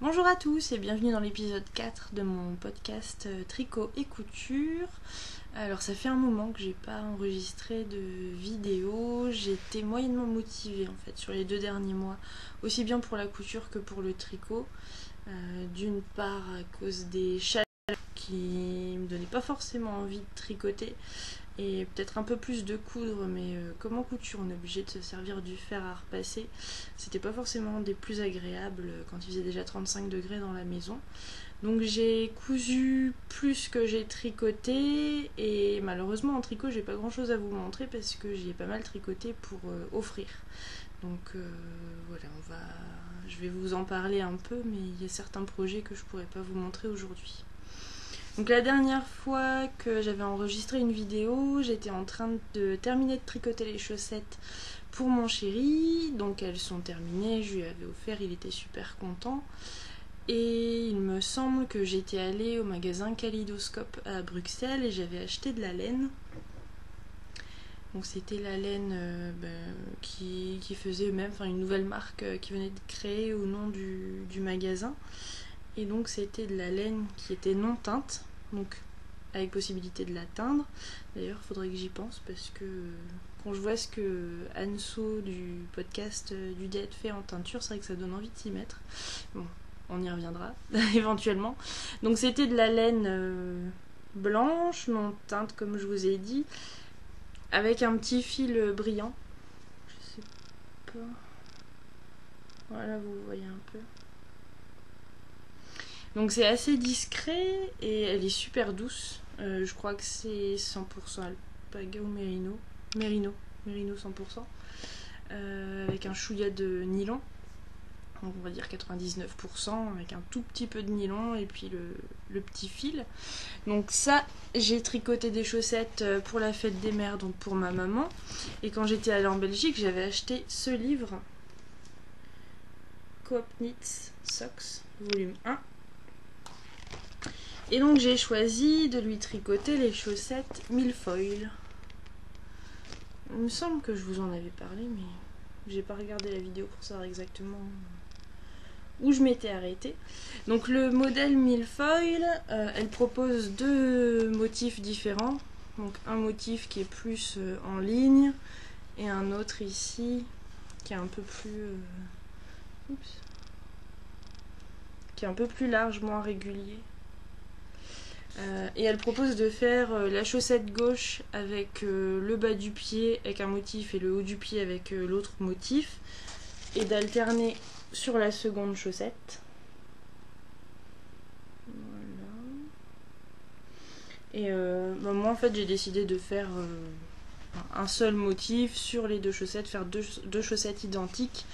Bonjour à tous et bienvenue dans l'épisode 4 de mon podcast Tricot et Couture. Alors ça fait un moment que j'ai pas enregistré de vidéo, j'étais moyennement motivée en fait sur les 2 derniers mois, aussi bien pour la couture que pour le tricot. D'une part à cause des chaleurs qui me donnaient pas forcément envie de tricoter et peut-être un peu plus de coudre, mais comme en couture on est obligé de se servir du fer à repasser, c'était pas forcément des plus agréables quand il faisait déjà 35 degrés dans la maison. Donc j'ai cousu plus que j'ai tricoté, et malheureusement en tricot j'ai pas grand chose à vous montrer parce que j'ai pas mal tricoté pour offrir. Donc voilà, je vais vous en parler un peu, mais il y a certains projets que je pourrais pas vous montrer aujourd'hui. Donc la dernière fois que j'avais enregistré une vidéo, j'étais en train de terminer de tricoter les chaussettes pour mon chéri. Donc elles sont terminées, je lui avais offert, il était super content. Et il me semble que j'étais allée au magasin Kaléidoscope à Bruxelles et j'avais acheté de la laine. Donc c'était la laine qui faisait eux-mêmes, une nouvelle marque qui venait de créer au nom du magasin. Et donc c'était de la laine qui était non teinte, donc avec possibilité de la teindre. D'ailleurs il faudrait que j'y pense parce que quand je vois ce que Anso du podcast du Diète fait en teinture, c'est vrai que ça donne envie de s'y mettre. Bon, on y reviendra éventuellement. Donc c'était de la laine blanche, non teinte comme je vous ai dit, avec un petit fil brillant. Je sais pas. Voilà, vous voyez un peu. Donc c'est assez discret et elle est super douce. Je crois que c'est 100% alpaga ou mérino. Mérino 100%. Avec un chouïa de nylon. Donc on va dire 99%, avec un tout petit peu de nylon et puis le petit fil. Donc ça, j'ai tricoté des chaussettes pour la fête des mères, donc pour ma maman. Et quand j'étais allée en Belgique, j'avais acheté ce livre, Coop Knits Socks, volume 1. Et donc j'ai choisi de lui tricoter les chaussettes millefeuille. Il me semble que je vous en avais parlé, mais j'ai pas regardé la vidéo pour savoir exactement où je m'étais arrêtée. Donc le modèle millefeuille, elle propose 2 motifs différents. Donc un motif qui est plus en ligne et un autre ici qui est un peu plus qui est un peu plus large, moins régulier. Et elle propose de faire la chaussette gauche avec le bas du pied avec un motif et le haut du pied avec l'autre motif, et d'alterner sur la seconde chaussette. Voilà. Et moi en fait j'ai décidé de faire un seul motif sur les 2 chaussettes, faire deux chaussettes identiques,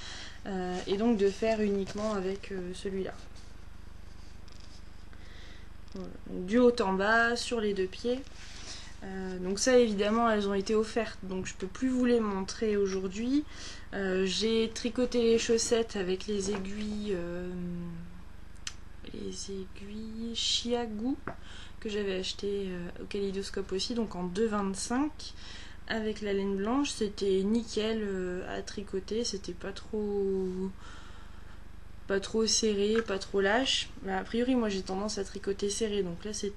et donc de faire uniquement avec celui-là. Voilà. Du haut en bas sur les 2 pieds. Donc ça évidemment elles ont été offertes, donc je peux plus vous les montrer aujourd'hui. J'ai tricoté les chaussettes avec les aiguilles Chiagou que j'avais acheté au Kaléidoscope aussi, donc en 2,25 avec la laine blanche. C'était nickel à tricoter, c'était pas trop serré, pas trop lâche. Mais a priori moi j'ai tendance à tricoter serré, donc là ça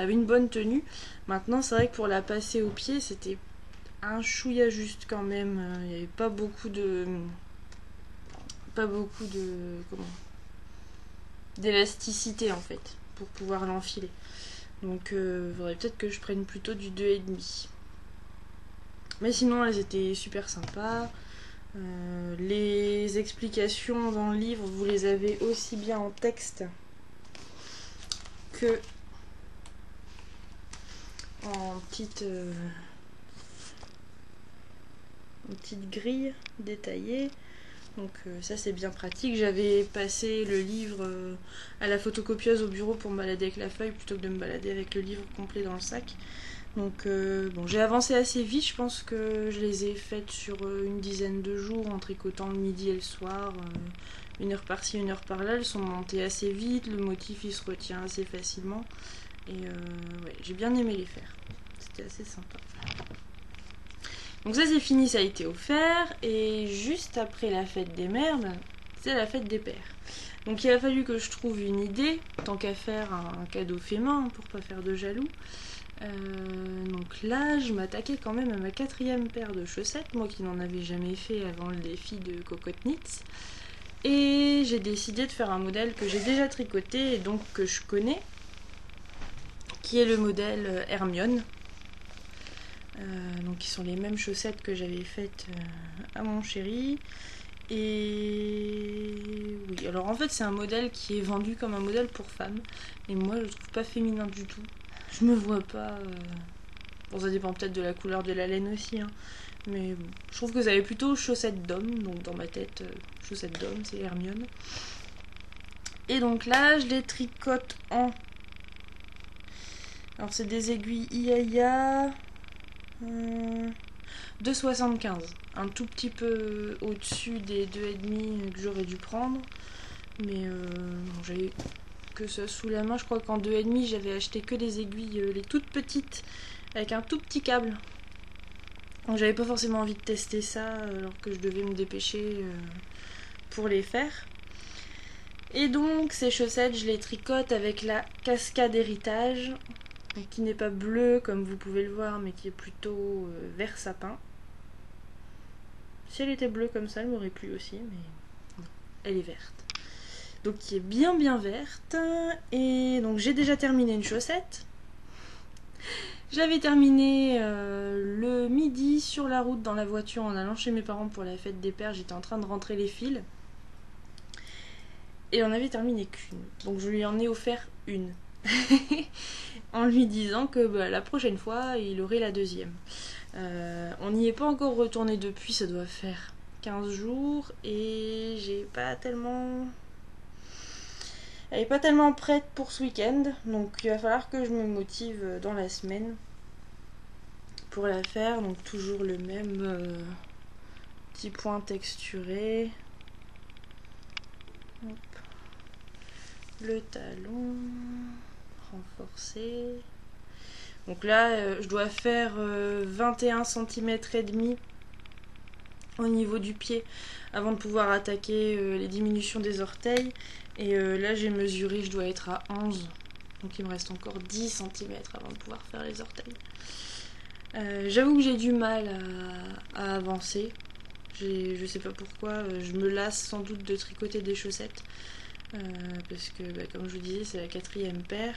avait une bonne tenue. Maintenant c'est vrai que pour la passer au pied c'était un chouïa juste quand même. Il n'y avait pas beaucoup d'élasticité en fait pour pouvoir l'enfiler. Donc il faudrait peut-être que je prenne plutôt du 2,5. Mais sinon elles étaient super sympas. Les explications dans le livre, vous les avez aussi bien en texte que en petite grille détaillée. Donc ça c'est bien pratique. J'avais passé le livre à la photocopieuse au bureau pour me balader avec la feuille plutôt que de me balader avec le livre complet dans le sac. Donc bon, j'ai avancé assez vite, je pense que je les ai faites sur une dizaine de jours en tricotant le midi et le soir, 1 heure par-ci, 1 heure par-là. Elles sont montées assez vite, le motif il se retient assez facilement, et ouais, j'ai bien aimé les faire, c'était assez sympa. Donc ça c'est fini, ça a été offert, et juste après la fête des mères, c'est la fête des pères. Donc il a fallu que je trouve une idée, tant qu'à faire un cadeau fait main pour pas faire de jaloux. Donc là, je m'attaquais quand même à ma 4e paire de chaussettes, moi qui n'en avais jamais fait avant le défi de Cocotte Knits. Et j'ai décidé de faire un modèle que j'ai déjà tricoté et donc que je connais, qui est le modèle Hermione. Donc qui sont les mêmes chaussettes que j'avais faites à mon chéri. Et oui, alors en fait c'est un modèle qui est vendu comme un modèle pour femmes. Et moi je le trouve pas féminin du tout. Je me vois pas... Bon, ça dépend peut-être de la couleur de la laine aussi, hein. Mais bon, je trouve que ça avait plutôt chaussettes d'homme. Donc dans ma tête, chaussettes d'homme, c'est Hermione. Et donc là, je les tricote en... Alors c'est des aiguilles IAIA 2,75. Un tout petit peu au-dessus des 2,5 que j'aurais dû prendre. Mais bon, j'avais que ça sous la main. Je crois qu'en 2,5 j'avais acheté que des aiguilles les toutes petites avec un tout petit câble. Donc j'avais pas forcément envie de tester ça alors que je devais me dépêcher pour les faire. Et donc ces chaussettes je les tricote avec la cascade héritage, qui n'est pas bleue comme vous pouvez le voir mais qui est plutôt vert sapin. Si elle était bleue comme ça elle m'aurait plu aussi, mais non, elle est verte. Donc qui est bien verte. Et donc j'ai déjà terminé une chaussette. J'avais terminé le midi sur la route dans la voiture en allant chez mes parents pour la fête des pères. J'étais en train de rentrer les fils. Et on avait terminé qu'une. Donc je lui en ai offert une. En lui disant que la prochaine fois il aurait la deuxième. On n'y est pas encore retourné depuis, ça doit faire 15 jours. Et j'ai pas tellement... Elle est pas tellement prête pour ce week-end, donc il va falloir que je me motive dans la semaine pour la faire. Donc toujours le même petit point texturé. Hop. Le talon renforcé. Donc là, je dois faire 21 cm et demi au niveau du pied avant de pouvoir attaquer les diminutions des orteils. Et là j'ai mesuré, je dois être à 11. Donc il me reste encore 10 cm avant de pouvoir faire les orteils. J'avoue que j'ai du mal à avancer. Je sais pas pourquoi, je me lasse sans doute de tricoter des chaussettes. Parce que comme je vous disais, c'est la 4e paire.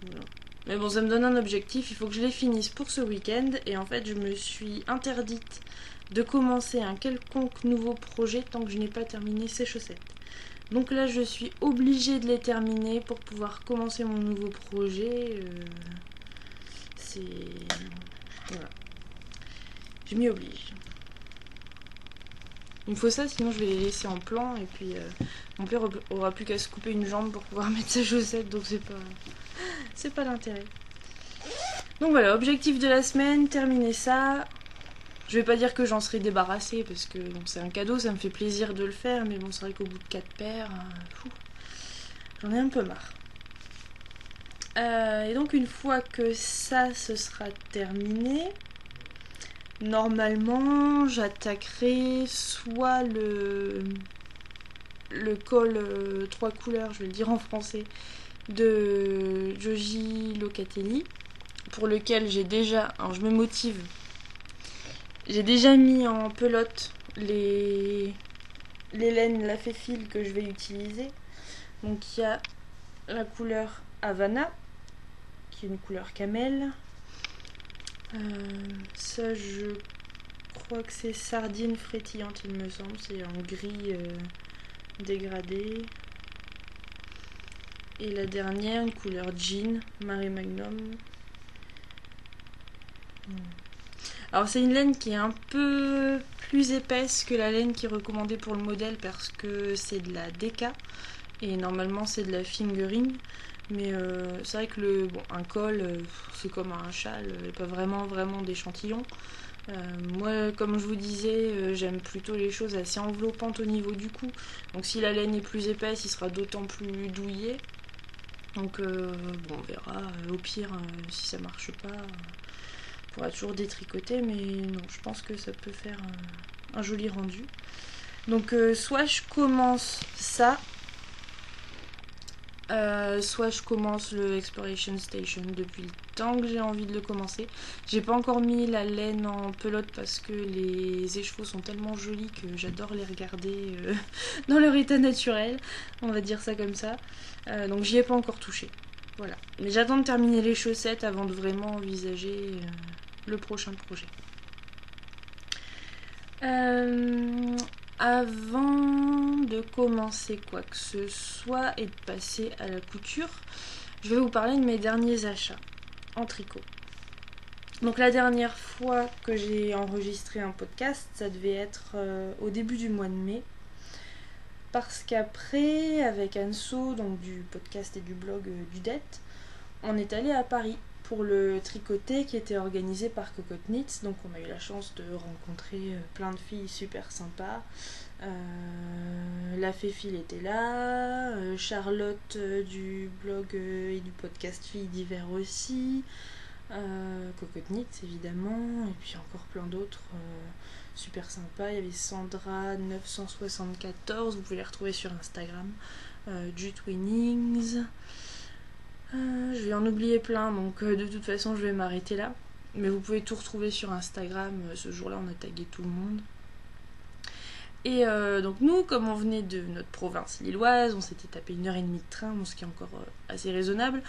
Voilà. Mais bon, ça me donne un objectif, il faut que je les finisse pour ce week-end. Et en fait, je me suis interdite de commencer un quelconque nouveau projet tant que je n'ai pas terminé ces chaussettes. Donc là, je suis obligée de les terminer pour pouvoir commencer mon nouveau projet. C'est... Voilà. Je m'y oblige. Il me faut ça, sinon je vais les laisser en plan. Et puis, mon père aura plus qu'à se couper une jambe pour pouvoir mettre ses chaussettes. Donc c'est pas l'intérêt. Donc voilà, objectif de la semaine, terminer ça. Je vais pas dire que j'en serai débarrassée parce que bon, c'est un cadeau, ça me fait plaisir de le faire, mais bon, c'est vrai qu'au bout de 4 paires, j'en ai un peu marre. Et donc une fois que ça se sera terminé, normalement j'attaquerai soit le col 3 couleurs, je vais le dire en français, de Joji Locatelli, pour lequel j'ai déjà, alors je me motive, j'ai déjà mis en pelote les laines lafay fil que je vais utiliser. Donc il y a la couleur Havana, qui est une couleur camel. Ça je crois que c'est sardine frétillante il me semble, c'est en gris dégradé. Et la dernière, une couleur jean, Mare Magnum. Alors c'est une laine qui est un peu plus épaisse que la laine qui est recommandée pour le modèle parce que c'est de la DK et normalement c'est de la fingering. Mais c'est vrai que un col c'est comme un châle et pas vraiment d'échantillon. Moi comme je vous disais j'aime plutôt les choses assez enveloppantes au niveau du cou. Donc si la laine est plus épaisse il sera d'autant plus douillet. Donc on verra, au pire si ça marche pas on pourra toujours détricoter, mais non je pense que ça peut faire un joli rendu. Donc soit je commence ça, soit je commence le Exploration Station depuis le temps que j'ai envie de le commencer. J'ai pas encore mis la laine en pelote parce que les écheveaux sont tellement jolis que j'adore les regarder dans leur état naturel, on va dire ça comme ça. Donc j'y ai pas encore touché. Voilà. Mais j'attends de terminer les chaussettes avant de vraiment envisager le prochain projet. Avant de commencer quoi que ce soit et de passer à la couture, je vais vous parler de mes derniers achats en tricot. Donc la dernière fois que j'ai enregistré un podcast, ça devait être au début du mois de mai. Parce qu'après, avec Anso, donc du podcast et du blog du Det, on est allé à Paris pour le tricoté qui était organisé par Cocotte Knits. Donc on a eu la chance de rencontrer plein de filles super sympas. La Féfile était là, Charlotte du blog et du podcast Filles d'hiver aussi, Cocotte Knits évidemment, et puis encore plein d'autres super sympas. Il y avait Sandra 974, vous pouvez les retrouver sur Instagram, Jute Winnings. Je vais en oublier plein, donc de toute façon je vais m'arrêter là. Mais vous pouvez tout retrouver sur Instagram. Ce jour-là, on a tagué tout le monde. Et donc nous, comme on venait de notre province lilloise, on s'était tapé 1h30 de train, bon, ce qui est encore assez raisonnable.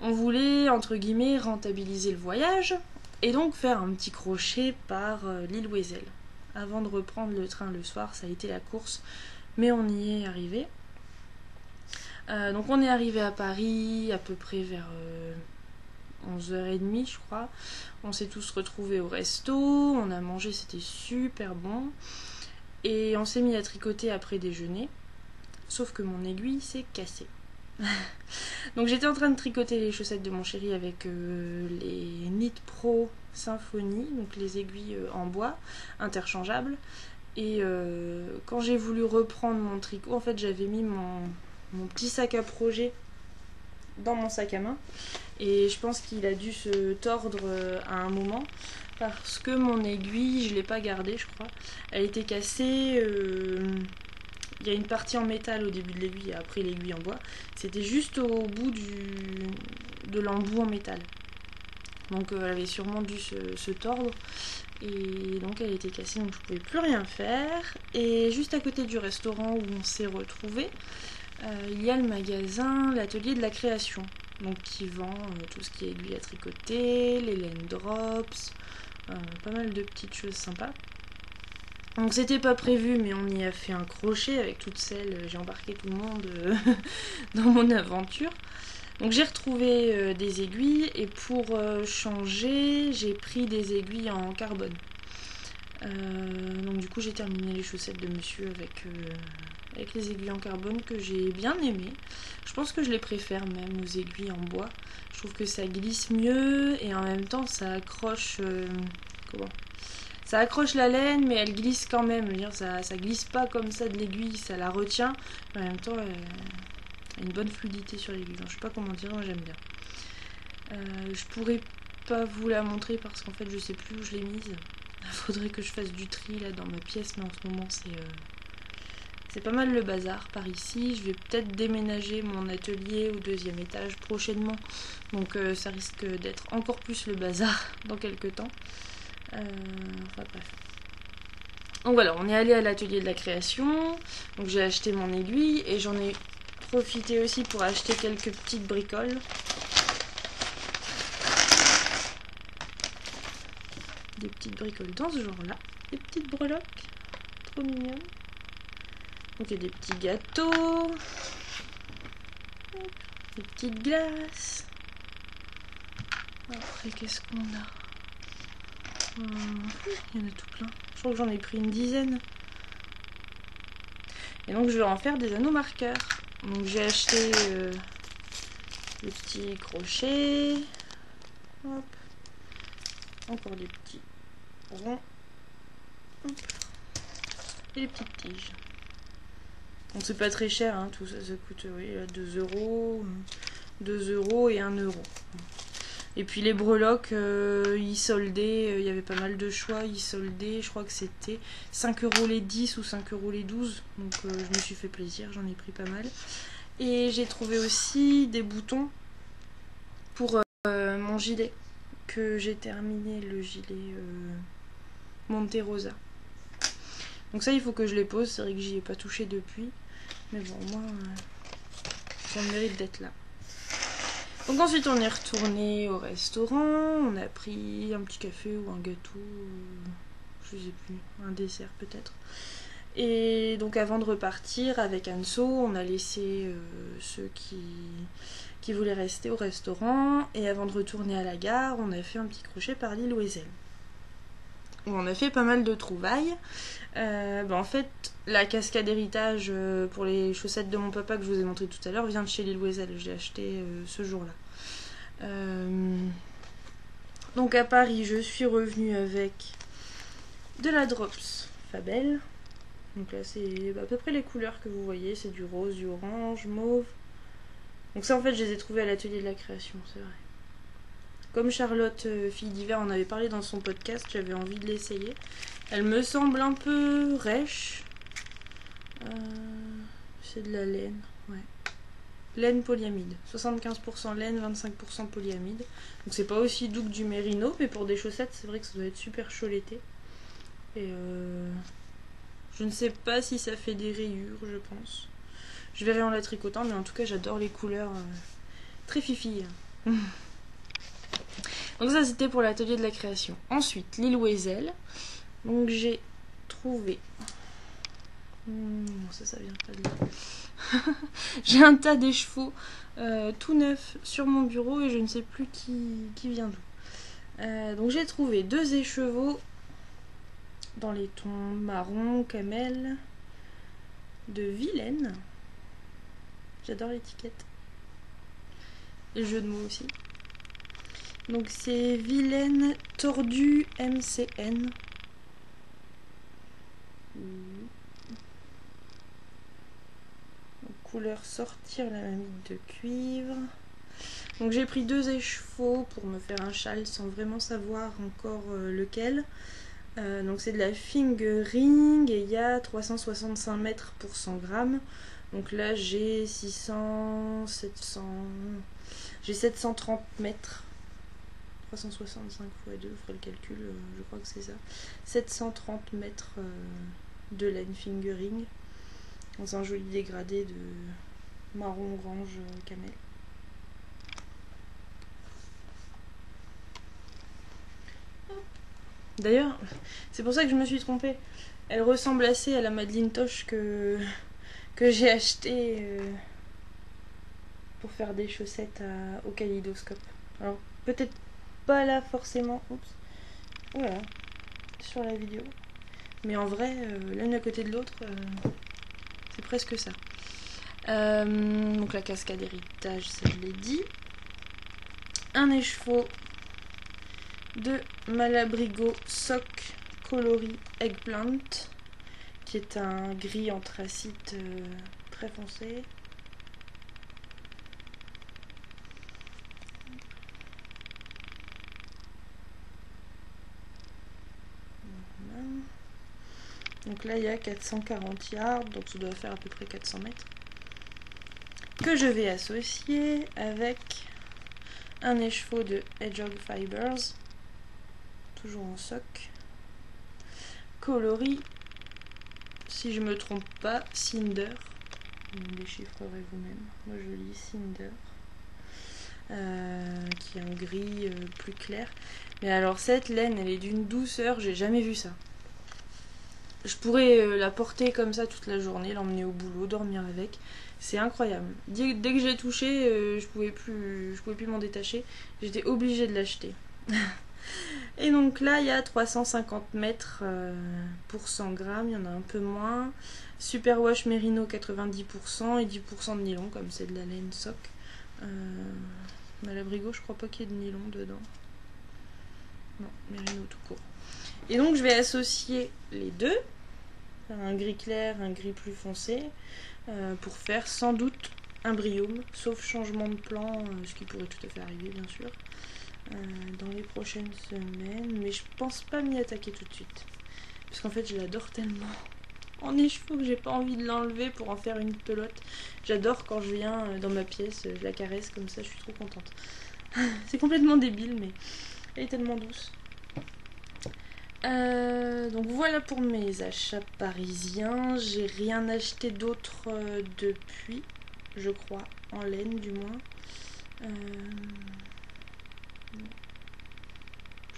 On voulait, entre guillemets, rentabiliser le voyage et donc faire un petit crochet par l'île Wesel. Avant de reprendre le train le soir, ça a été la course, mais on y est arrivé. Donc on est arrivé à Paris à peu près vers 11h30 je crois. On s'est tous retrouvés au resto, on a mangé, c'était super bon. Et on s'est mis à tricoter après déjeuner. Sauf que mon aiguille s'est cassée. Donc j'étais en train de tricoter les chaussettes de mon chéri avec les Knit Pro Symphony, donc les aiguilles en bois interchangeables. Et quand j'ai voulu reprendre mon tricot, en fait j'avais mis mon petit sac à projet dans mon sac à main. Et je pense qu'il a dû se tordre à un moment. Parce que mon aiguille, je ne l'ai pas gardée, je crois. Elle était cassée. Il y a une partie en métal au début de l'aiguille et après l'aiguille en bois. C'était juste au bout de l'embout en métal. Donc elle avait sûrement dû se tordre. Et donc elle était cassée, donc je ne pouvais plus rien faire. Et juste à côté du restaurant où on s'est retrouvés, il y a le magasin, l'atelier de la création. Donc qui vend tout ce qui est aiguille à tricoter, les laine drops, pas mal de petites choses sympas. Donc c'était pas prévu, mais on y a fait un crochet avec toutes celles, j'ai embarqué tout le monde dans mon aventure. Donc j'ai retrouvé des aiguilles et pour changer, j'ai pris des aiguilles en carbone. Donc du coup j'ai terminé les chaussettes de monsieur avec les aiguilles en carbone que j'ai bien aimées. Je pense que je les préfère même aux aiguilles en bois. Je trouve que ça glisse mieux et en même temps ça accroche ça accroche la laine, mais elle glisse quand même. Je veux dire, ça glisse pas comme ça de l'aiguille, ça la retient. Mais en même temps, elle a une bonne fluidité sur l'aiguille. Je sais pas comment dire, moi j'aime bien. Je pourrais pas vous la montrer parce qu'en fait je sais plus où je l'ai mise. Il faudrait que je fasse du tri là dans ma pièce, mais en ce moment c'est pas mal le bazar par ici. Je vais peut-être déménager mon atelier au 2e étage prochainement. Donc ça risque d'être encore plus le bazar dans quelques temps. Enfin bref. Donc voilà, on est allé à l'atelier de la création. Donc j'ai acheté mon aiguille et j'en ai profité aussi pour acheter quelques petites bricoles. Des petites bricoles dans ce genre-là. Des petites breloques. Trop mignonnes. Donc il y a des petits gâteaux. Des petites glaces. Après, qu'est-ce qu'on a ? Il y en a tout plein. Je crois que j'en ai pris une dizaine. Et donc je vais en faire des anneaux marqueurs. Donc j'ai acheté le petit crochet. Hop. Encore des petits ronds. Hop. Et les petites tiges. Donc c'est pas très cher, tout ça, ça coûte 2 euros et 1 euro. Et puis les breloques, ils soldaient, il y avait pas mal de choix, ils soldaient, je crois que c'était 5 € les 10 ou 5 € les 12. Donc je me suis fait plaisir, j'en ai pris pas mal. Et j'ai trouvé aussi des boutons pour mon gilet, que j'ai terminé, le gilet Monte Rosa. Donc ça, il faut que je les pose, c'est vrai que j'y ai pas touché depuis. Mais bon, moi, ça mérite d'être là. Donc ensuite, on est retourné au restaurant, on a pris un petit café ou un gâteau, je sais plus, un dessert peut-être. Et donc avant de repartir avec Anso, on a laissé ceux qui voulaient rester au restaurant. Et avant de retourner à la gare, on a fait un petit crochet par l'île Wesel. On a fait pas mal de trouvailles. En fait, la cascade héritage pour les chaussettes de mon papa que je vous ai montré tout à l'heure vient de chez l'île Wesel. Je l'ai acheté ce jour-là. Donc à Paris, je suis revenue avec de la Drops Fabel. Donc là, c'est à peu près les couleurs que vous voyez. C'est du rose, du orange, mauve. Donc ça, en fait, je les ai trouvés à l'atelier de la création, c'est vrai. Comme Charlotte, fille d'hiver, en avait parlé dans son podcast, j'avais envie de l'essayer. Elle me semble un peu rêche. C'est de la laine, ouais. Laine polyamide. 75% laine, 25% polyamide. Donc c'est pas aussi doux que du mérino, mais pour des chaussettes, c'est vrai que ça doit être super chaud l'été. Et je ne sais pas si ça fait des rayures, je pense. Je verrai en la tricotant, mais en tout cas, j'adore les couleurs très fifi. Donc ça, c'était pour l'atelier de la création. Ensuite, l'île Wesel. Donc j'ai trouvé... ça vient pas de là. J'ai un tas d'écheveaux tout neufs sur mon bureau et je ne sais plus qui vient d'où. Donc j'ai trouvé 2 écheveaux dans les tons marron, camel, de Vilaine. J'adore l'étiquette. Et le jeu de mots aussi. Donc c'est Vilaine Tordu MCN. Couleur sortir la mamie de cuivre. Donc j'ai pris 2 écheveaux pour me faire un châle sans vraiment savoir encore lequel. Donc c'est de la fingering et il y a 365 mètres pour 100 grammes. Donc là j'ai 730 mètres. 365 x 2, vous ferez le calcul, je crois que c'est ça. 730 mètres de laine fingering. Dans un joli dégradé de marron orange camel. D'ailleurs, c'est pour ça que je me suis trompée. Elle ressemble assez à la Madeleine Toche que j'ai achetée pour faire des chaussettes au kaléidoscope. Alors, peut-être pas là forcément. Oups. Voilà. Sur la vidéo. Mais en vrai, l'une à côté de l'autre, c'est presque ça. Donc la cascade héritage, ça je l'ai dit. Un écheveau de Malabrigo Sock Coloris Eggplant, qui est un gris anthracite très foncé. Donc là il y a 440 yards, donc ça doit faire à peu près 400 mètres. Que je vais associer avec un écheveau de Hedgehog Fibers, toujours en sock, coloris, si je me trompe pas, Cinder. Vous déchiffrerez vous-même. Moi je lis Cinder, qui est un gris plus clair. Mais alors cette laine, elle est d'une douceur, j'ai jamais vu ça. Je pourrais la porter comme ça toute la journée, l'emmener au boulot, dormir avec. C'est incroyable. Dès que j'ai touché, je pouvais plus m'en détacher. J'étais obligée de l'acheter. Et donc là, il y a 350 mètres pour 100 grammes. Il y en a un peu moins. Superwash Merino 90% et 10% de nylon, comme c'est de la laine sock. Malabrigo, je crois pas qu'il y ait de nylon dedans. Non, Merino tout court. Et donc je vais associer les deux, un gris clair, un gris plus foncé, pour faire sans doute un briome, sauf changement de plan, ce qui pourrait tout à fait arriver bien sûr. dans les prochaines semaines, mais je pense pas m'y attaquer tout de suite. Parce qu'en fait je l'adore tellement en écheveau que j'ai pas envie de l'enlever pour en faire une pelote. J'adore quand je viens dans ma pièce, je la caresse comme ça, je suis trop contente. C'est complètement débile, mais elle est tellement douce. Donc voilà pour mes achats parisiens. J'ai rien acheté d'autre depuis, je crois, en laine du moins.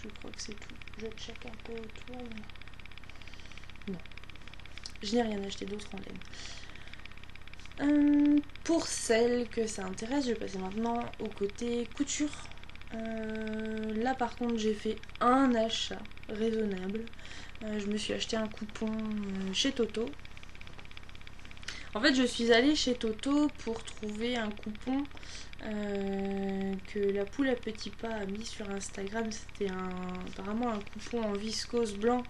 Je crois que c'est tout. Je check un peu autour, mais non. Je n'ai rien acheté d'autre en laine. Pour celles que ça intéresse, je vais passer maintenant au côté couture. Là par contre j'ai fait un achat raisonnable. Je me suis acheté un coupon chez Toto. En fait je suis allée chez Toto pour trouver un coupon que la poule à petits pas a mis sur Instagram. C'était apparemment un coupon en viscose blanc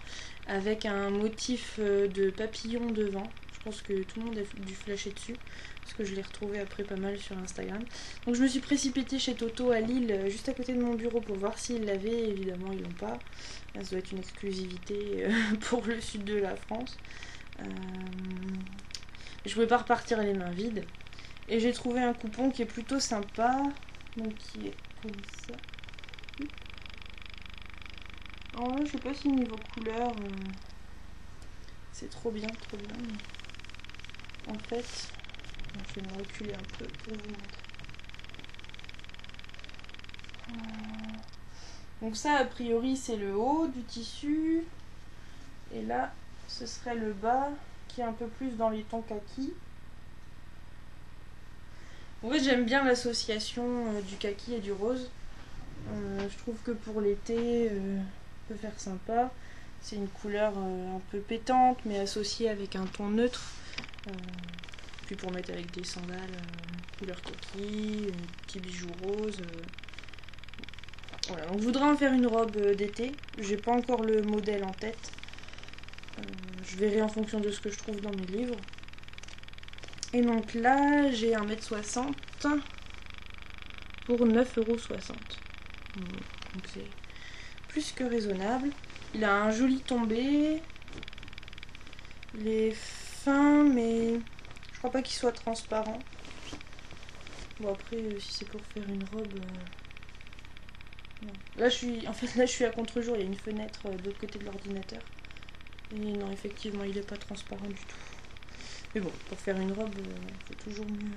avec un motif de papillon devant. Je pense que tout le monde a dû flasher dessus parce que je l'ai retrouvé après pas mal sur Instagram. Donc je me suis précipitée chez Toto à Lille, juste à côté de mon bureau, pour voir s'ils l'avaient. Évidemment ils l'ont pas. Ça doit être une exclusivité pour le sud de la France. Je pouvais pas repartir les mains vides. Et j'ai trouvé un coupon qui est plutôt sympa. Donc qui est comme ça. En vrai, je sais pas si niveau couleur c'est trop bien, trop bien. Mais en fait, je vais me reculer un peu pour vous montrer. Donc ça, a priori, c'est le haut du tissu. Et là, ce serait le bas qui est un peu plus dans les tons kaki. En fait, j'aime bien l'association du kaki et du rose. Je trouve que pour l'été, on peut faire sympa. C'est une couleur un peu pétante, mais associée avec un ton neutre. Puis pour mettre avec des sandales couleur kaki, petits bijoux roses. Voilà, donc je voudrais en faire une robe d'été. J'ai pas encore le modèle en tête. Je verrai en fonction de ce que je trouve dans mes livres. Et donc là, j'ai 1m60 pour 9,60 €. Donc c'est plus que raisonnable. Il a un joli tombé. Il est fin, mais je crois pas qu'il soit transparent. Bon après, si c'est pour faire une robe... non. Là, je suis à contre-jour. Il y a une fenêtre de l'autre côté de l'ordinateur. Et non, effectivement, il est pas transparent du tout. Mais bon, pour faire une robe, il faut toujours mieux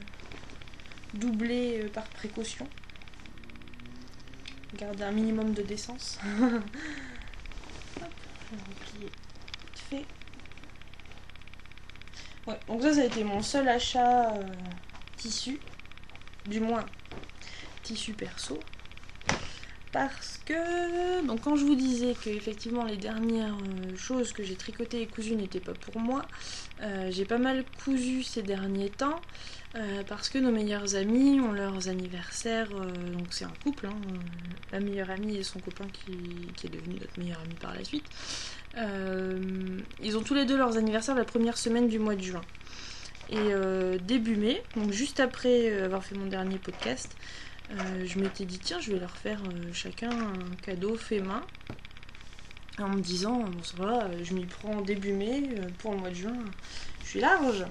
doubler par précaution. Garder un minimum de décence. Hop, je vais replier vite fait. Ouais, donc ça a été mon seul achat tissu. Du moins, tissu perso. Parce que, donc quand je vous disais que effectivement les dernières choses que j'ai tricotées et cousues n'étaient pas pour moi, j'ai pas mal cousu ces derniers temps parce que nos meilleurs amis ont leurs anniversaires, donc c'est un couple, hein, la meilleure amie et son copain qui est devenu notre meilleur ami par la suite. Ils ont tous les deux leurs anniversaires la première semaine du mois de juin. Et début mai, donc juste après avoir fait mon dernier podcast, je m'étais dit tiens je vais leur faire chacun un cadeau fait main en me disant bon ça va, je m'y prends début mai, pour le mois de juin je suis large.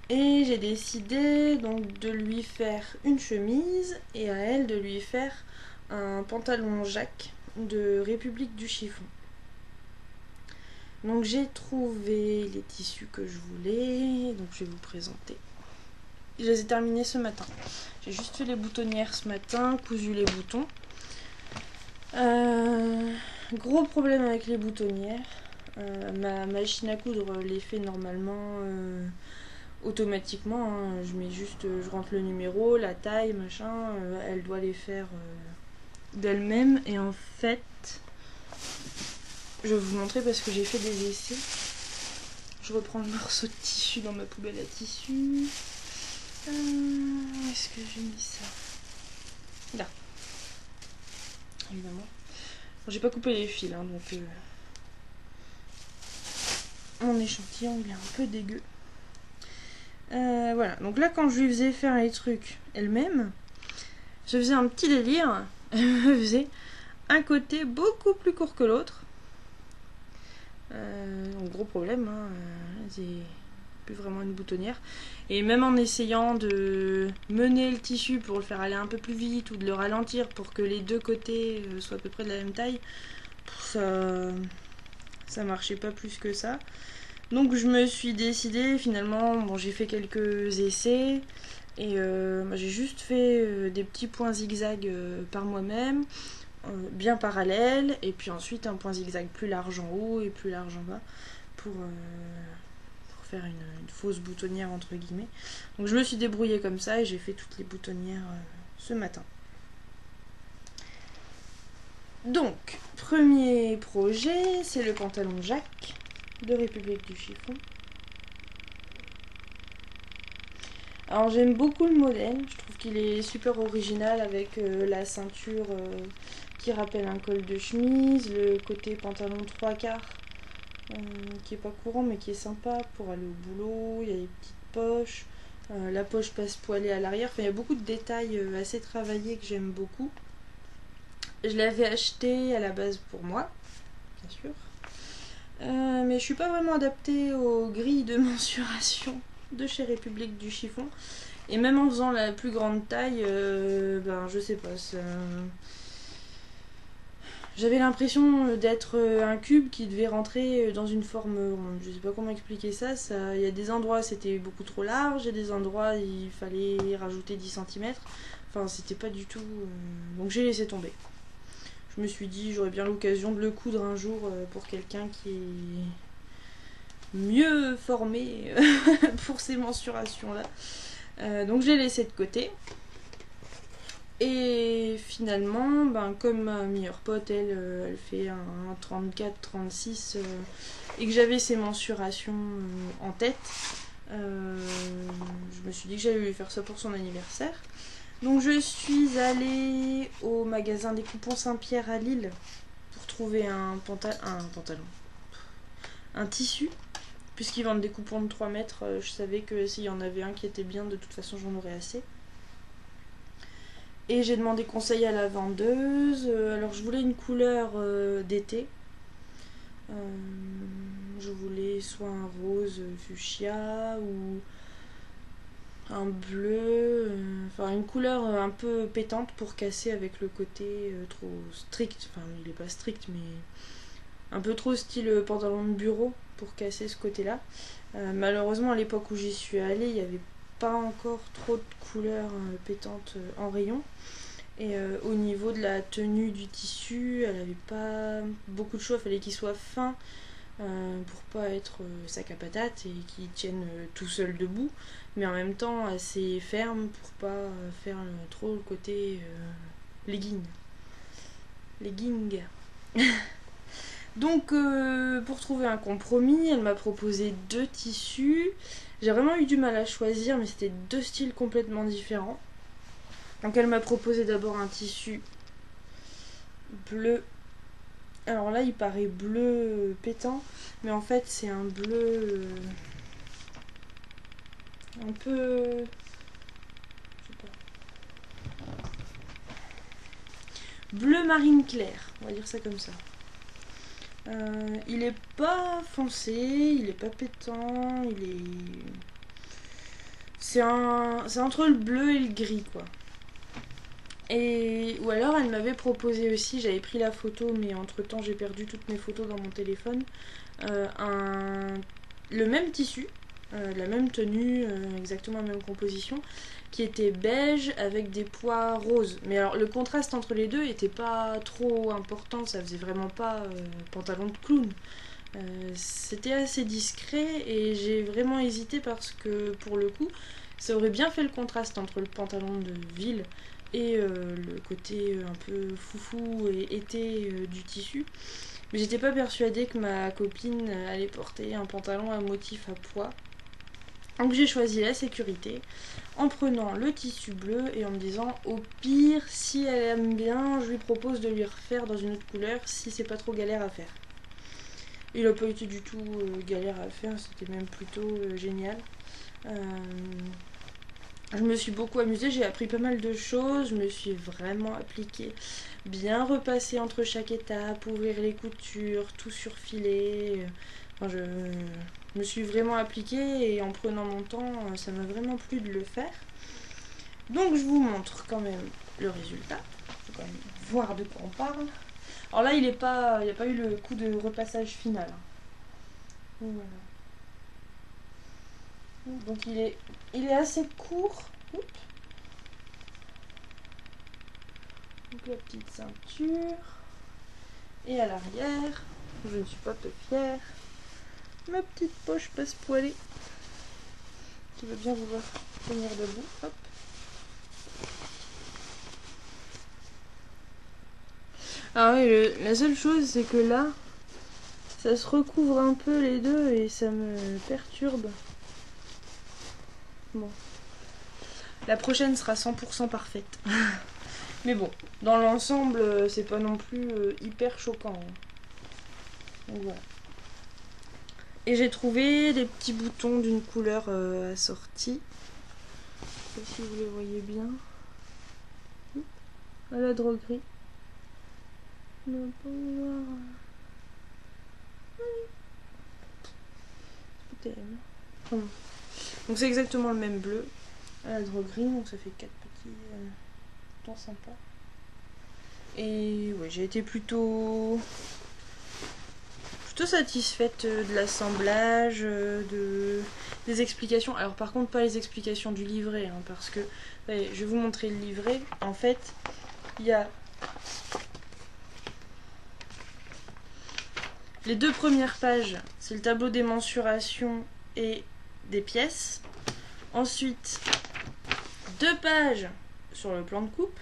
Et j'ai décidé donc de lui faire une chemise et à elle de lui faire un pantalon Jacques de République du chiffon. Donc j'ai trouvé les tissus que je voulais, donc je vais vous présenter. Je les ai terminés ce matin. J'ai juste fait les boutonnières ce matin, cousu les boutons. Gros problème avec les boutonnières. Ma machine à coudre les fait normalement automatiquement. Hein. Je rentre le numéro, la taille, machin. Elle doit les faire d'elle-même. Et en fait, je vais vous montrer parce que j'ai fait des essais. Je reprends le morceau de tissu dans ma poubelle à tissu. Où est-ce que j'ai mis ça? Là. Évidemment. Bon, j'ai pas coupé les fils, hein, donc mon échantillon il est un peu dégueu. Voilà, donc là quand je lui faisais faire les trucs elle-même, je faisais un petit délire. elle me faisait un côté beaucoup plus court que l'autre. Donc gros problème, hein, c'est plus vraiment une boutonnière. Et même en essayant de mener le tissu pour le faire aller un peu plus vite ou de le ralentir pour que les deux côtés soient à peu près de la même taille, ça marchait pas plus que ça. Donc je me suis décidée finalement, bon, j'ai fait quelques essais et j'ai juste fait des petits points zigzag par moi-même, bien parallèles, et puis ensuite un point zigzag plus large en haut et plus large en bas pour faire une fausse boutonnière entre guillemets. Donc je me suis débrouillée comme ça et j'ai fait toutes les boutonnières ce matin. Donc, premier projet, c'est le pantalon Jacques de République du Chiffon. Alors j'aime beaucoup le modèle, je trouve qu'il est super original avec la ceinture qui rappelle un col de chemise, le côté pantalon 3/4 qui est pas courant mais qui est sympa pour aller au boulot, il y a les petites poches, la poche passe poilée à l'arrière, enfin il y a beaucoup de détails assez travaillés que j'aime beaucoup. Je l'avais acheté à la base pour moi, bien sûr, mais je suis pas vraiment adaptée aux grilles de mensuration de chez République du Chiffon, et même en faisant la plus grande taille, je sais pas, j'avais l'impression d'être un cube qui devait rentrer dans une forme ronde. Je sais pas comment expliquer ça. Il y a des endroits c'était beaucoup trop large, et des endroits il fallait rajouter 10 cm. Enfin, c'était pas du tout. Donc j'ai laissé tomber. Je me suis dit, j'aurais bien l'occasion de le coudre un jour pour quelqu'un qui est mieux formé pour ces mensurations-là. Donc j'ai laissé de côté. Et finalement, comme ma meilleure pote, elle fait un 34-36 et que j'avais ses mensurations en tête, je me suis dit que j'allais lui faire ça pour son anniversaire. Donc je suis allée au magasin des Coupons Saint-Pierre à Lille pour trouver un tissu. Puisqu'ils vendent des coupons de 3 mètres, je savais que s'il y en avait un qui était bien, de toute façon j'en aurais assez. Et j'ai demandé conseil à la vendeuse. Alors je voulais une couleur d'été. Je voulais soit un rose fuchsia ou un bleu. Enfin une couleur un peu pétante pour casser avec le côté trop strict. Enfin il est pas strict mais un peu trop style pantalon de bureau pour casser ce côté-là. Malheureusement à l'époque où j'y suis allée, il n'y avait pas encore trop de couleurs pétantes en rayon. Et au niveau de la tenue du tissu, elle avait pas beaucoup de choix, il fallait qu'il soit fin pour pas être sac à patate et qu'il tienne tout seul debout, mais en même temps assez ferme pour pas faire trop le côté legging. Donc pour trouver un compromis, elle m'a proposé 2 tissus. J'ai vraiment eu du mal à choisir, mais c'était 2 styles complètement différents. Donc elle m'a proposé d'abord un tissu bleu. Alors là il paraît bleu pétant, mais en fait c'est un bleu un peu... je sais pas. Bleu marine clair, on va dire ça comme ça. Il est pas foncé, il est pas pétant, c'est entre le bleu et le gris quoi. Ou alors elle m'avait proposé aussi, j'avais pris la photo mais entre temps j'ai perdu toutes mes photos dans mon téléphone, le même tissu, la même tenue, exactement la même composition, qui était beige avec des pois roses. Mais alors le contraste entre les deux était pas trop important, ça faisait vraiment pas pantalon de clown. C'était assez discret et j'ai vraiment hésité parce que pour le coup ça aurait bien fait le contraste entre le pantalon de ville et le côté un peu foufou et été du tissu. Mais j'étais pas persuadée que ma copine allait porter un pantalon à motif à pois. Donc j'ai choisi la sécurité en prenant le tissu bleu et en me disant au pire si elle aime bien je lui propose de lui refaire dans une autre couleur si c'est pas trop galère à faire. Il n'a pas été du tout galère à faire, c'était même plutôt génial. Je me suis beaucoup amusée, j'ai appris pas mal de choses, je me suis vraiment appliquée, bien repasser entre chaque étape, ouvrir les coutures, tout surfiler. Enfin, je me suis vraiment appliquée et en prenant mon temps, ça m'a vraiment plu de le faire. Donc je vous montre quand même le résultat. Il faut quand même voir de quoi on parle. Alors là, il n'y a pas eu le coup de repassage final. Voilà. Donc il est assez court. Oups. Donc la petite ceinture. Et à l'arrière, je ne suis pas peu fière, ma petite poche passe-poilée qui veut bien vouloir tenir debout. Hop. Ah oui, la seule chose c'est que là, ça se recouvre un peu les deux et ça me perturbe. Bon. La prochaine sera 100% parfaite. Mais bon, dans l'ensemble, c'est pas non plus hyper choquant. Donc voilà. Et j'ai trouvé des petits boutons d'une couleur assortie. Je sais pas si vous les voyez bien. À la droguerie. C'est donc c'est exactement le même bleu à la droguerie, donc ça fait 4 petits boutons sympas. Et ouais, j'ai été plutôt satisfaite de l'assemblage, des explications. Alors par contre pas les explications du livret, hein, parce que allez, je vais vous montrer le livret. En fait, il y a les 2 premières pages, c'est le tableau des mensurations et des pièces. Ensuite, 2 pages sur le plan de coupe.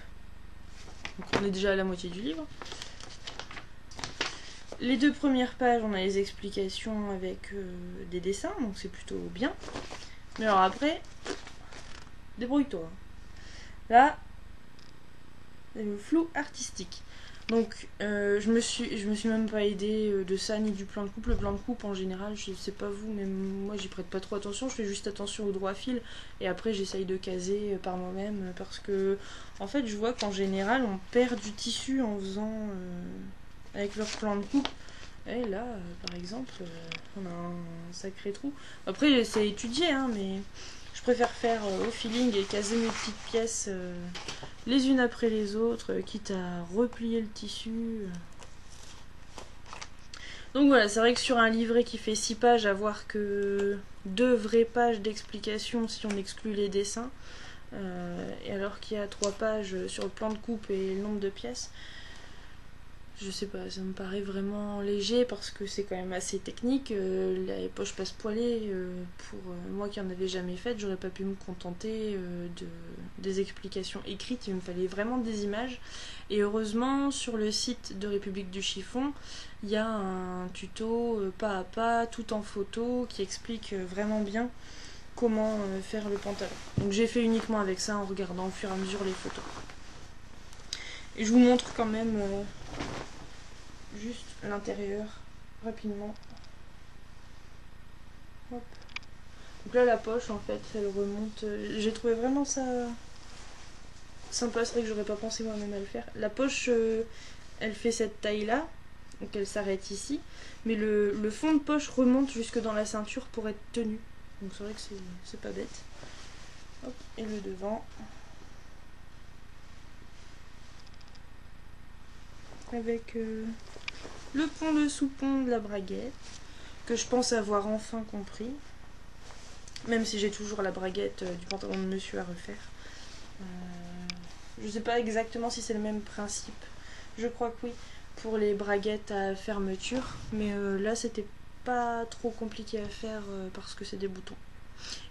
Donc on est déjà à la moitié du livre. Les 2 premières pages, on a les explications avec des dessins, donc c'est plutôt bien. Mais alors après, débrouille-toi. Là, le flou artistique. Donc je me suis même pas aidée de ça ni du plan de coupe. Le plan de coupe en général, je sais pas vous, mais moi j'y prête pas trop attention. Je fais juste attention au droit fil et après j'essaye de caser par moi-même parce que en fait je vois qu'en général on perd du tissu en faisant avec leur plan de coupe. Et là par exemple on a un sacré trou. Après c'est étudié hein, mais je préfère faire au feeling et caser mes petites pièces les unes après les autres, quitte à replier le tissu. Donc voilà, c'est vrai que sur un livret qui fait 6 pages, avoir que 2 vraies pages d'explication si on exclut les dessins, et alors qu'il y a 3 pages sur le plan de coupe et le nombre de pièces, je sais pas, ça me paraît vraiment léger parce que c'est quand même assez technique. Les poches passe-poilées, pour moi qui en avais jamais fait, j'aurais pas pu me contenter des explications écrites. Il me fallait vraiment des images. Et heureusement, sur le site de République du Chiffon, il y a un tuto pas à pas, tout en photo, qui explique vraiment bien comment faire le pantalon. Donc j'ai fait uniquement avec ça en regardant au fur et à mesure les photos. Et je vous montre quand même juste l'intérieur rapidement. Hop. Donc là la poche en fait elle remonte. J'ai trouvé vraiment ça sympa, c'est vrai que j'aurais pas pensé moi-même à le faire. La poche elle fait cette taille là, donc elle s'arrête ici, mais le fond de poche remonte jusque dans la ceinture pour être tenu. Donc c'est vrai que c'est pas bête. Hop. Et le devant. Avec le pont de sous-pont de la braguette, que je pense avoir enfin compris. Même si j'ai toujours la braguette du pantalon de monsieur à refaire. Je sais pas exactement si c'est le même principe. Je crois que oui, pour les braguettes à fermeture. Mais là, c'était pas trop compliqué à faire parce que c'est des boutons.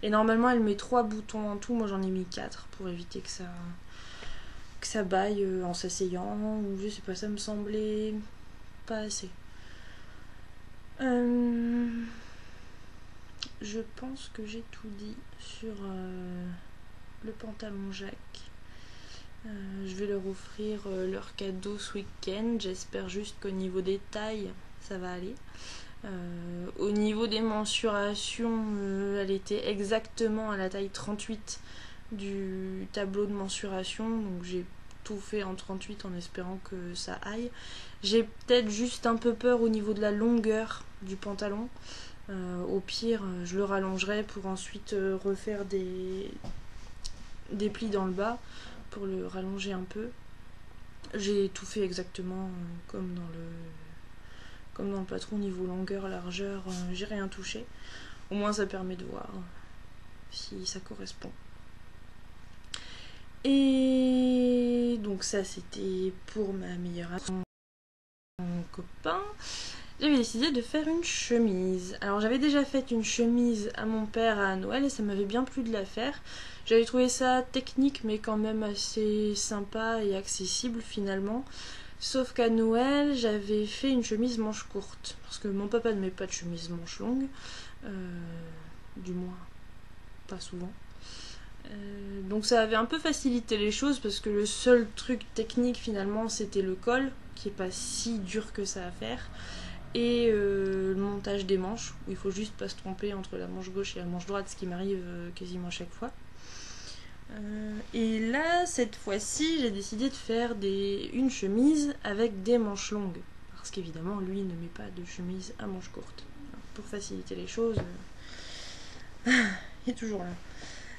Et normalement, elle met 3 boutons en tout. Moi, j'en ai mis 4 pour éviter que ça baille en s'asseyant. Ou je sais pas, ça me semblait pas assez. Je pense que j'ai tout dit sur le pantalon Jacques. Je vais leur offrir leur cadeau ce week-end. J'espère juste qu'au niveau des tailles, ça va aller. Au niveau des mensurations, elle était exactement à la taille 38 du tableau de mensuration, donc j'ai tout fait en 38 en espérant que ça aille. J'ai peut-être juste un peu peur au niveau de la longueur du pantalon. Au pire, je le rallongerai pour ensuite refaire des plis dans le bas pour le rallonger un peu. J'ai tout fait exactement comme dans le patron, niveau longueur, largeur, j'ai rien touché. Au moins ça permet de voir si ça correspond. Et donc ça c'était pour ma meilleure amie, mon copain. J'avais décidé de faire une chemise. Alors j'avais déjà fait une chemise à mon père à Noël et ça m'avait bien plu de la faire. J'avais trouvé ça technique mais quand même assez sympa et accessible finalement. Sauf qu'à Noël j'avais fait une chemise manche courte. Parce que mon papa ne met pas de chemise manche longue. Du moins pas souvent. Donc ça avait un peu facilité les choses parce que le seul truc technique finalement c'était le col qui est pas si dur que ça à faire. Et le montage des manches, où il faut juste pas se tromper entre la manche gauche et la manche droite, ce qui m'arrive quasiment à chaque fois. Et là, cette fois-ci, j'ai décidé de faire une chemise avec des manches longues. Parce qu'évidemment, lui ne met pas de chemise à manches courtes. Pour faciliter les choses, il est toujours là.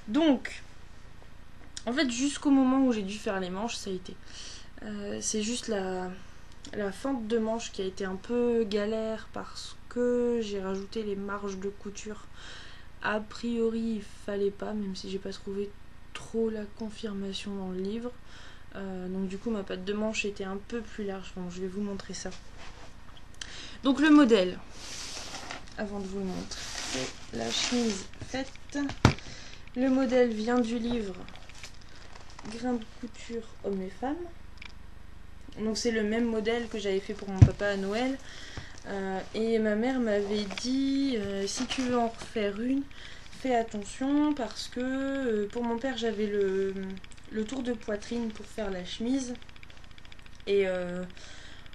Donc, en fait, jusqu'au moment où j'ai dû faire les manches, ça a été. C'est juste la fente de manche qui a été un peu galère parce que j'ai rajouté les marges de couture. A priori il fallait pas, même si j'ai pas trouvé trop la confirmation dans le livre. Donc du coup ma patte de manche était un peu plus large, donc je vais vous montrer ça. Donc le modèle, avant de vous le montrer, c'est la chemise faite. Le modèle vient du livre Grain de couture hommes et femmes. Donc c'est le même modèle que j'avais fait pour mon papa à Noël. Et ma mère m'avait dit si tu veux en refaire une, fais attention parce que pour mon père j'avais le tour de poitrine pour faire la chemise. Et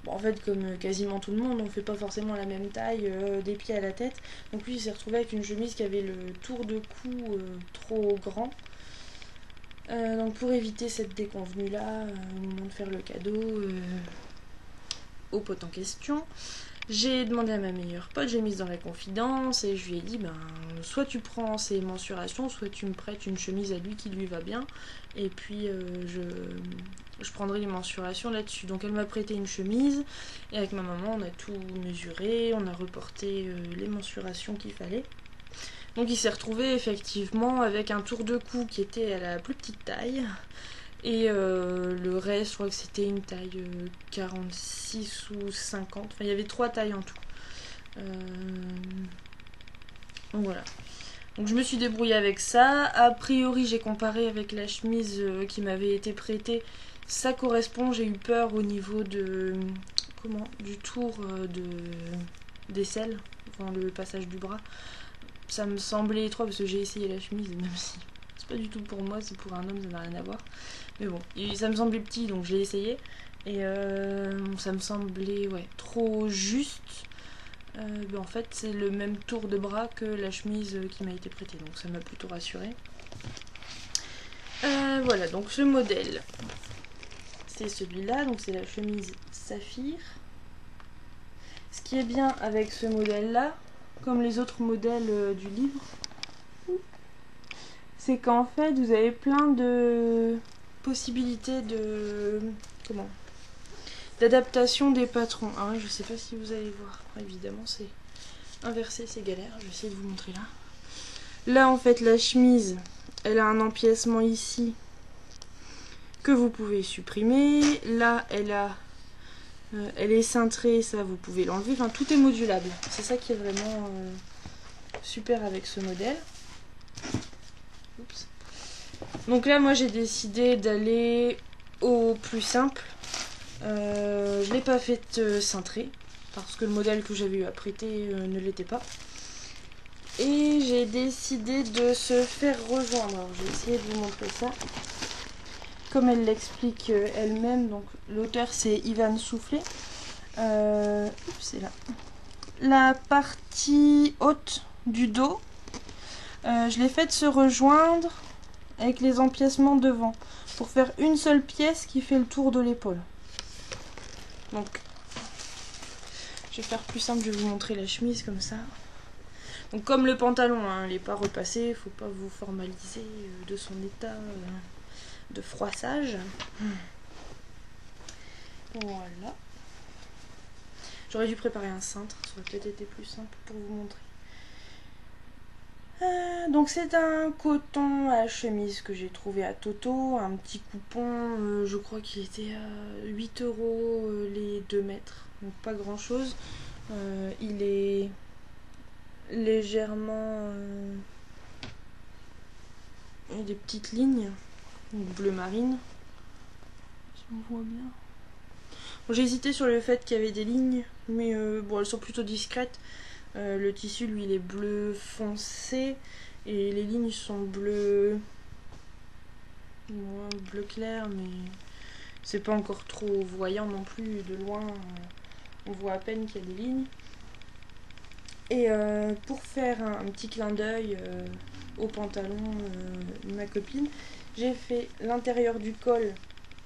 bon, en fait comme quasiment tout le monde, on fait pas forcément la même taille des pieds à la tête. Donc lui il s'est retrouvé avec une chemise qui avait le tour de cou trop grand. Donc pour éviter cette déconvenue là, au moment de faire le cadeau au pote en question, j'ai demandé à ma meilleure pote, j'ai mise dans la confidence et je lui ai dit soit tu prends ses mensurations, soit tu me prêtes une chemise à lui qui lui va bien et puis je prendrai les mensurations là-dessus. Donc elle m'a prêté une chemise et avec ma maman on a tout mesuré, on a reporté les mensurations qu'il fallait. Donc il s'est retrouvé effectivement avec un tour de cou qui était à la plus petite taille. Et le reste, je crois que c'était une taille 46 ou 50. Enfin, il y avait 3 tailles en tout. Donc voilà. Donc je me suis débrouillée avec ça. A priori, j'ai comparé avec la chemise qui m'avait été prêtée. Ça correspond. J'ai eu peur au niveau de... du tour d'aisselle. Enfin, le passage du bras. Ça me semblait étroit parce que j'ai essayé la chemise, même si c'est pas du tout pour moi, c'est pour un homme, ça n'a rien à voir. Mais bon, ça me semblait petit, donc je l'ai essayé. Et ça me semblait trop juste. En fait, c'est le même tour de bras que la chemise qui m'a été prêtée, donc ça m'a plutôt rassurée. Voilà, donc ce modèle, c'est celui-là, donc c'est la chemise saphir. Ce qui est bien avec ce modèle-là, comme les autres modèles du livre, c'est qu'en fait vous avez plein de possibilités d'adaptation des patrons. Alors je sais pas si vous allez voir, évidemment c'est inversé, c'est galère, je vais essayer de vous montrer là. Là en fait la chemise, elle a un empiècement ici que vous pouvez supprimer. Là elle est cintrée, ça vous pouvez l'enlever, enfin tout est modulable. C'est ça qui est vraiment super avec ce modèle. Oups. Donc là moi j'ai décidé d'aller au plus simple. Je l'ai pas faite cintrée parce que le modèle que j'avais eu à prêter ne l'était pas. Et j'ai décidé de se faire rejoindre. Alors je vais essayer de vous montrer ça. Comme elle l'explique elle-même, donc l'auteur c'est Ivan Soufflet. C'est là. La partie haute du dos, je l'ai faite se rejoindre avec les empiècements devant pour faire une seule pièce qui fait le tour de l'épaule. Donc je vais faire plus simple, je vais vous montrer la chemise comme ça. Donc comme le pantalon, hein, il n'est pas repassé, il ne faut pas vous formaliser de son état de froissage. Voilà. J'aurais dû préparer un cintre, ça aurait peut-être été plus simple pour vous montrer. Donc c'est un coton à chemise que j'ai trouvé à Toto, un petit coupon, je crois qu'il était à 8 € les 2 mètres, donc pas grand chose. Il est légèrement... il y a des petites lignes, bleu marine, si on voit bien. Bon, j'ai hésité sur le fait qu'il y avait des lignes, mais bon, elles sont plutôt discrètes. Le tissu, lui, il est bleu foncé et les lignes sont bleu... ouais, bleu clair, mais c'est pas encore trop voyant non plus. De loin, on voit à peine qu'il y a des lignes. Et pour faire un petit clin d'œil au pantalon de ma copine, j'ai fait l'intérieur du col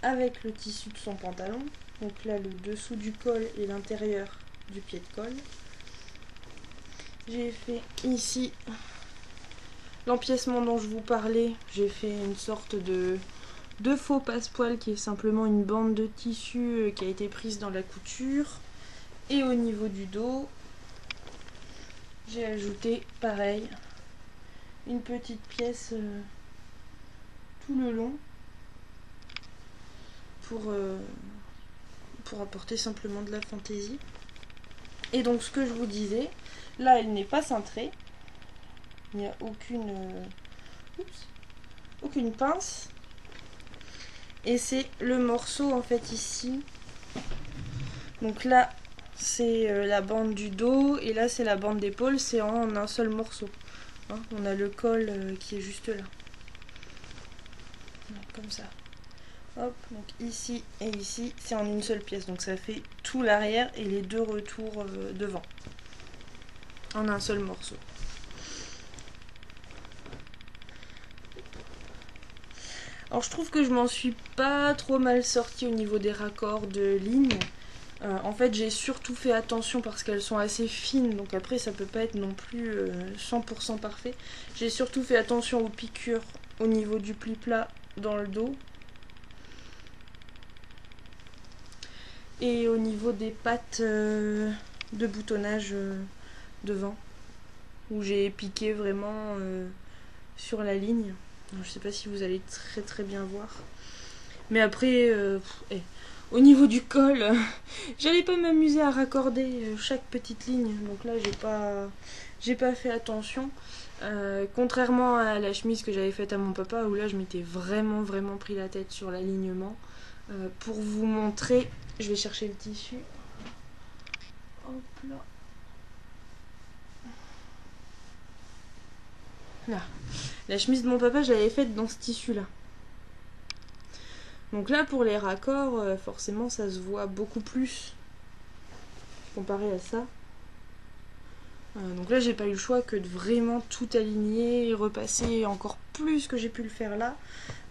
avec le tissu de son pantalon. Donc là, le dessous du col et l'intérieur du pied de col. J'ai fait ici l'empiècement dont je vous parlais. J'ai fait une sorte de faux passepoil qui est simplement une bande de tissu qui a été prise dans la couture. Et au niveau du dos, j'ai ajouté pareil une petite pièce tout le long pour apporter simplement de la fantaisie. Et donc ce que je vous disais, là elle n'est pas cintrée, il n'y a aucune pince, et c'est le morceau en fait ici. Donc là c'est la bande du dos et là c'est la bande d'épaule, c'est en un seul morceau. Hein, on a le col qui est juste là, comme ça. Hop, donc ici et ici, c'est en une seule pièce. Donc ça fait tout l'arrière et les deux retours devant. En un seul morceau. Alors je trouve que je m'en suis pas trop mal sortie au niveau des raccords de lignes. En fait j'ai surtout fait attention parce qu'elles sont assez fines. Donc après ça peut pas être non plus 100% parfait. J'ai surtout fait attention aux piqûres au niveau du pli plat dans le dos. Et au niveau des pattes de boutonnage devant, où j'ai piqué vraiment sur la ligne. Je sais pas si vous allez très bien voir. Mais après, au niveau du col, j'allais pas m'amuser à raccorder chaque petite ligne. Donc là, j'ai pas fait attention. Contrairement à la chemise que j'avais faite à mon papa, où là, je m'étais vraiment pris la tête sur l'alignement. Pour vous montrer, je vais chercher le tissu. Hop là. Là. La chemise de mon papa, je l'avais faite dans ce tissu-là. Donc là, pour les raccords, forcément, ça se voit beaucoup plus comparé à ça. Donc là, j'ai pas eu le choix que de vraiment tout aligner et repasser encore plus que j'ai pu le faire là.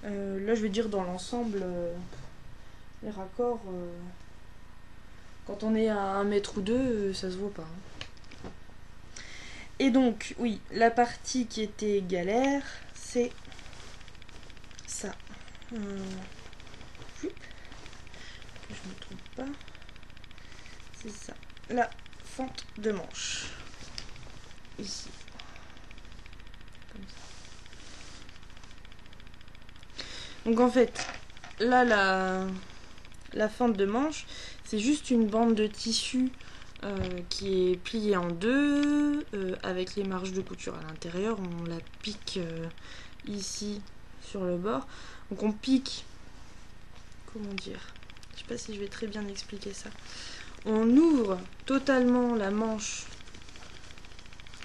Là, je vais dire dans l'ensemble... les raccords, quand on est à 1 mètre ou 2, ça se voit pas. Hein. Et donc, oui, la partie qui était galère, c'est ça. Que je ne trompe pas. C'est ça. La fente de manche. Ici. Comme ça. Donc en fait, là, la fente de manche, c'est juste une bande de tissu qui est pliée en deux avec les marges de couture à l'intérieur. On la pique ici sur le bord. Donc on pique, comment dire, je sais pas si je vais très bien expliquer ça. On ouvre totalement la manche,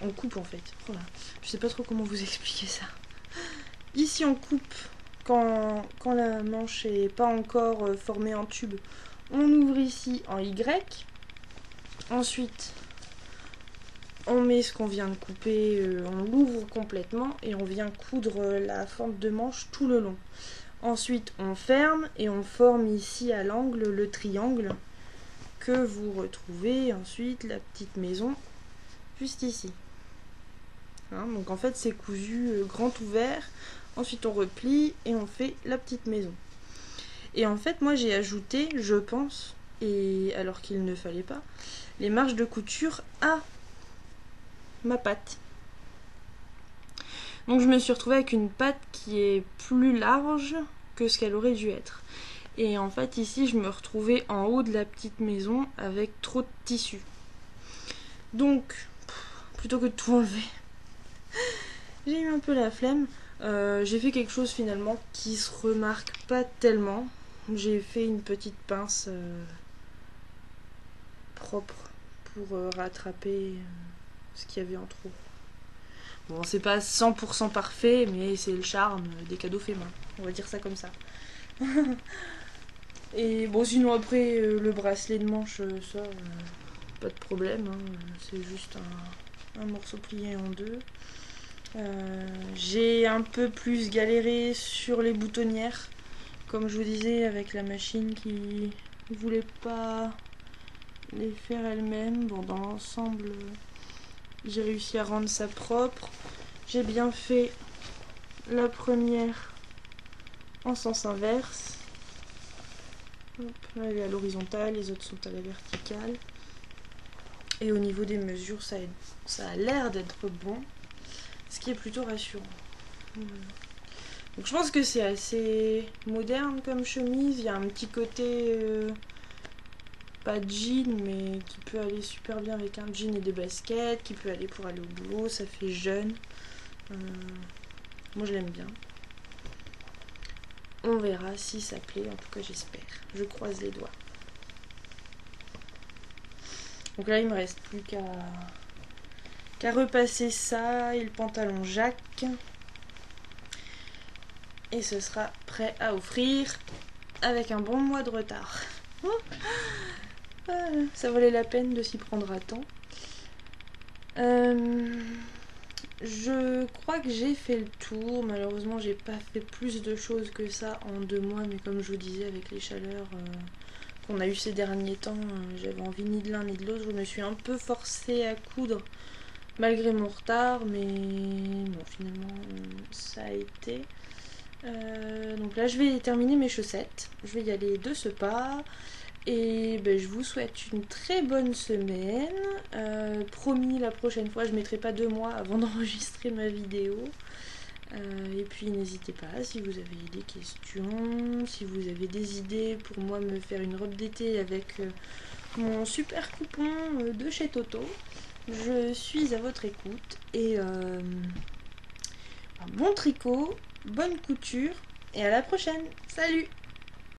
on coupe en fait. Oh là, je sais pas trop comment vous expliquer ça. Ici on coupe quand la manche est pas encore formée en tube. On ouvre ici en Y. Ensuite, on met ce qu'on vient de couper, on l'ouvre complètement et on vient coudre la fente de manche tout le long. Ensuite on ferme et on forme ici à l'angle le triangle que vous retrouvez ensuite la petite maison juste ici. Hein, donc en fait c'est cousu grand ouvert, ensuite on replie et on fait la petite maison. Et en fait moi j'ai ajouté, je pense, et alors qu'il ne fallait pas, les marges de couture à ma patte. Donc je me suis retrouvée avec une patte qui est plus large que ce qu'elle aurait dû être. Et en fait ici je me retrouvais en haut de la petite maison avec trop de tissu. Donc plutôt que de tout enlever, j'ai eu un peu la flemme. J'ai fait quelque chose finalement qui se remarque pas tellement. J'ai fait une petite pince propre pour rattraper ce qu'il y avait en trop. Bon, c'est pas 100% parfait, mais c'est le charme des cadeaux faits main. On va dire ça comme ça. Et bon, sinon après, le bracelet de manche, ça, pas de problème. Hein. C'est juste un morceau plié en deux. J'ai un peu plus galéré sur les boutonnières. Comme je vous disais, avec la machine qui voulait pas les faire elle-même. Bon, dans l'ensemble, j'ai réussi à rendre ça propre. J'ai bien fait la première en sens inverse. Hop, là, elle est à l'horizontale, les autres sont à la verticale. Et au niveau des mesures, ça a l'air d'être bon, ce qui est plutôt rassurant. Donc je pense que c'est assez moderne comme chemise. Il y a un petit côté pas jean, mais qui peut aller super bien avec un jean et des baskets, qui peut aller pour aller au boulot. Ça fait jeune. Moi je l'aime bien. On verra si ça plaît, en tout cas j'espère. Je croise les doigts. Donc là il me reste plus qu'à repasser ça et le pantalon Jacques. Et ce sera prêt à offrir avec un bon mois de retard. Ça valait la peine de s'y prendre à temps. Je crois que j'ai fait le tour. Malheureusement, j'ai pas fait plus de choses que ça en 2 mois. Mais comme je vous disais, avec les chaleurs qu'on a eu ces derniers temps, j'avais envie ni de l'un ni de l'autre. Je me suis un peu forcée à coudre malgré mon retard. Mais bon, finalement, ça a été. Donc là, je vais terminer mes chaussettes. Je vais y aller de ce pas. Et ben, je vous souhaite une très bonne semaine. Promis, la prochaine fois, je ne mettrai pas 2 mois avant d'enregistrer ma vidéo. Et puis n'hésitez pas, si vous avez des questions, si vous avez des idées pour moi me faire une robe d'été avec mon super coupon de chez Toto, je suis à votre écoute. Et bon tricot, bonne couture et à la prochaine. Salut!